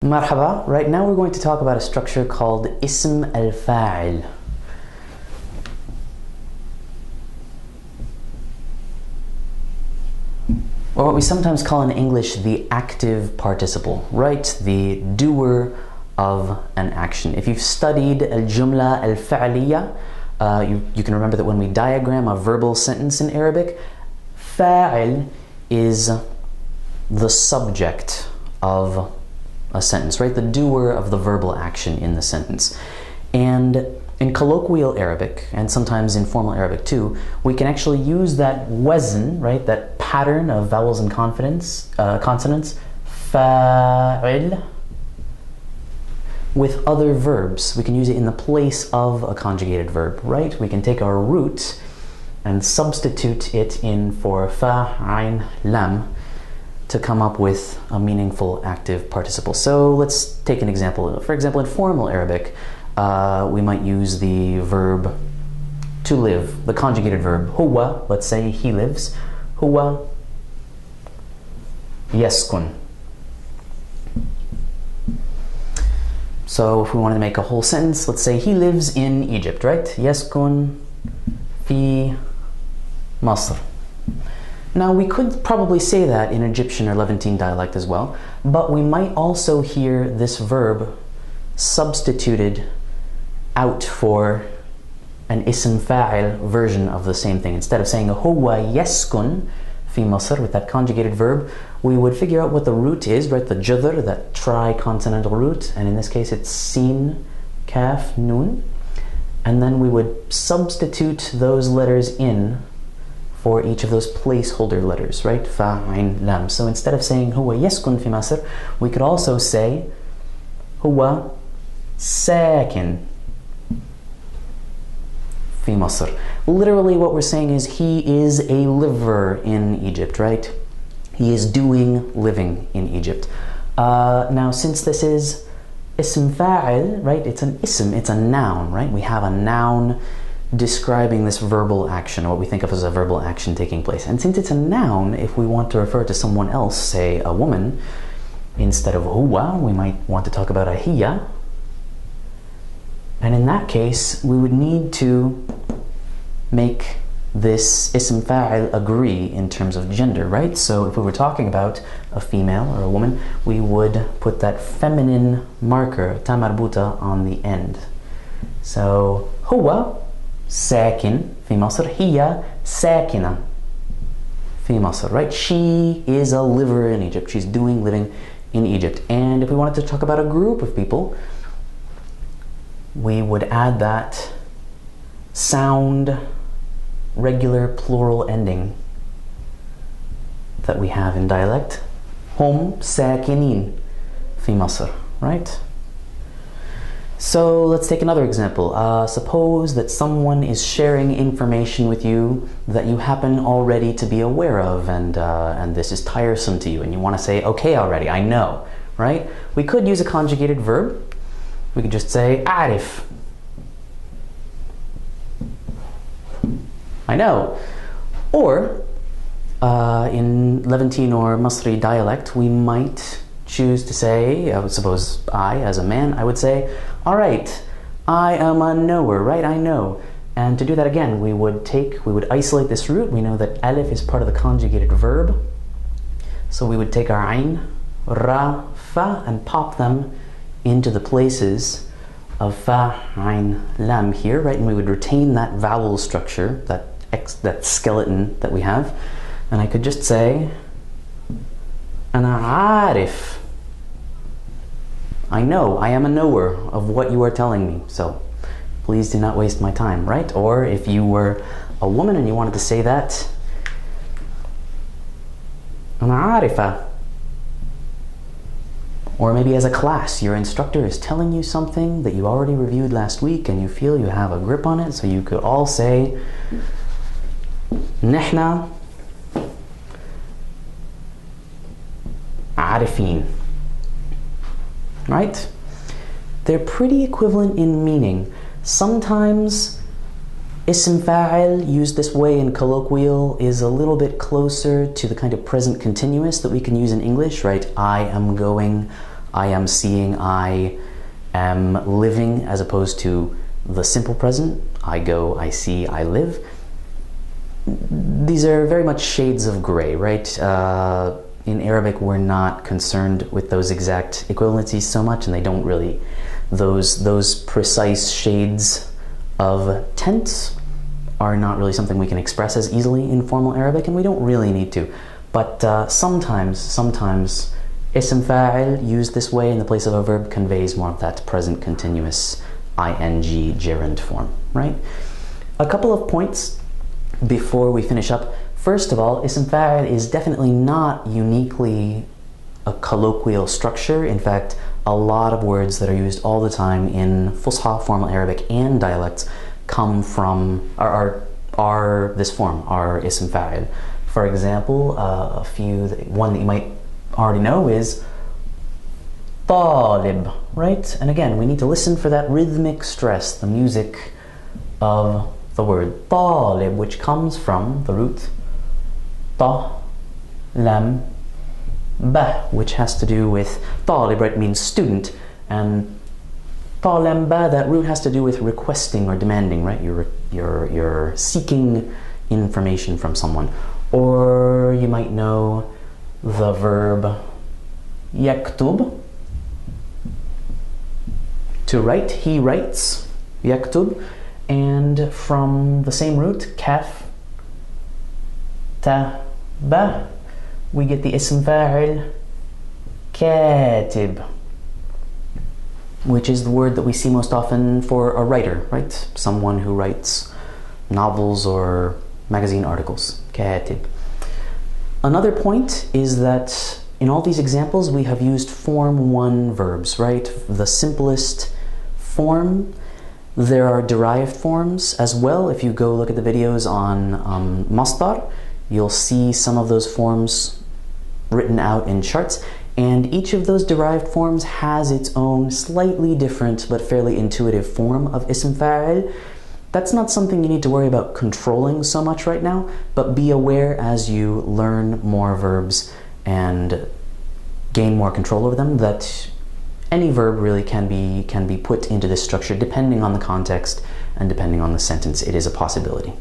Marhaba. Right now we're going to talk about a structure called Ism al-Fa'il. Or what we sometimes call in English the active participle, right? The doer of an action. If you've studied al-Jumla al-Fa'liya, you can remember that when we diagram a verbal sentence in Arabic, fa'il is the subject of a sentence, right? The doer of the verbal action in the sentence. And in colloquial Arabic, and sometimes in formal Arabic too, we can actually use that wazn, right? That pattern of vowels and consonants, fa'il, with other verbs. We can use it in the place of a conjugated verb, right? We can take our root and substitute it in for fa, ayn, lam, to come up with a meaningful active participle. So let's take an example. For example, in formal Arabic, we might use the verb to live, the conjugated verb huwa. Let's say he lives. Huwa yaskun. So if we wanted to make a whole sentence, let's say he lives in Egypt, right? Yaskun fi Masr. Now we could probably say that in Egyptian or Levantine dialect as well, but we might also hear this verb substituted out for an ism fa'il version of the same thing. Instead of saying huwa yaskun fi Masr with that conjugated verb, we would figure out what the root is, right? The judr, that tri-consonantal root, and in this case it's sin, kaf, nun, and then we would substitute those letters in for each of those placeholder letters, right? Fa, ayn, lam. So instead of saying huwa yaskun fi Masr, we could also say huwa sakin fi Masr. Literally what we're saying is he is a liver in Egypt, right? He is doing living in Egypt. Now since this is ism fa'il, right? It's an ism, it's a noun, right? We have a noun describing this verbal action, or what we think of as a verbal action taking place. And since it's a noun, if we want to refer to someone else, say a woman, instead of huwa, we might want to talk about a hiya. And in that case, we would need to make this ism fa'il agree in terms of gender, right? So if we were talking about a female or a woman, we would put that feminine marker, ta marbuta, on the end. So huwa ساكن في مصر هي ساكنة في مصر, right? She is a liver in Egypt. She's doing living in Egypt. And if we wanted to talk about a group of people, we would add that sound regular plural ending that we have in dialect. هم ساكنين في مصر, right? So let's take another example. Suppose that someone is sharing information with you that you happen already to be aware of, and this is tiresome to you, and you want to say, okay already, I know, right? We could use a conjugated verb. We could just say, أعرف. I know. Or, in Levantine or Masri dialect, we might choose to say, I would suppose I, as a man, I would say, all right, I am a knower, right? I know. And to do that again, we would isolate this root. We know that alif is part of the conjugated verb. So we would take our ayn, ra, fa, and pop them into the places of fa, ayn, lam here, right? And we would retain that vowel structure, that skeleton that we have. And I could just say, أنا عارف. I know, I am a knower of what you are telling me, so please do not waste my time, right? Or if you were a woman and you wanted to say that, أنا عارفة. Or maybe as a class, your instructor is telling you something that you already reviewed last week and you feel you have a grip on it, so you could all say, نحن عارفين. Right? They're pretty equivalent in meaning. Sometimes ism fa'il used this way in colloquial is a little bit closer to the kind of present continuous that we can use in English, right? I am going, I am seeing, I am living, as opposed to the simple present, I go, I see, I live. These are very much shades of gray, right? In Arabic, we're not concerned with those exact equivalencies so much, and they don't really, those precise shades of tense are not really something we can express as easily in formal Arabic, and we don't really need to. But sometimes ism fa'il used this way in the place of a verb conveys more of that present continuous ing gerund form, right? A couple of points before we finish up. First of all, ism fa'il is definitely not uniquely a colloquial structure. In fact, a lot of words that are used all the time in Fusha, formal Arabic, and dialects come from, are this form, are ism fa'il. For example, one that you might already know is talib, right? And again, we need to listen for that rhythmic stress, the music of the word talib, which comes from the root ta, lam, ba, which has to do with talib, right, means student, and ta, lam, ba, that root has to do with requesting or demanding, right? You're seeking information from someone. Or you might know the verb yaktub, to write, he writes, yaktub, and from the same root, kaf, ta, ba, we get the ism fa'il katib, which is the word that we see most often for a writer, right? Someone who writes novels or magazine articles, katib. Another point is that in all these examples we have used form 1 verbs, right? The simplest form. There are derived forms as well. If you go look at the videos on masdar, you'll see some of those forms written out in charts, and each of those derived forms has its own slightly different but fairly intuitive form of ism fa'il. That's not something you need to worry about controlling so much right now, but be aware as you learn more verbs and gain more control over them that any verb really can be put into this structure depending on the context and depending on the sentence. It is a possibility.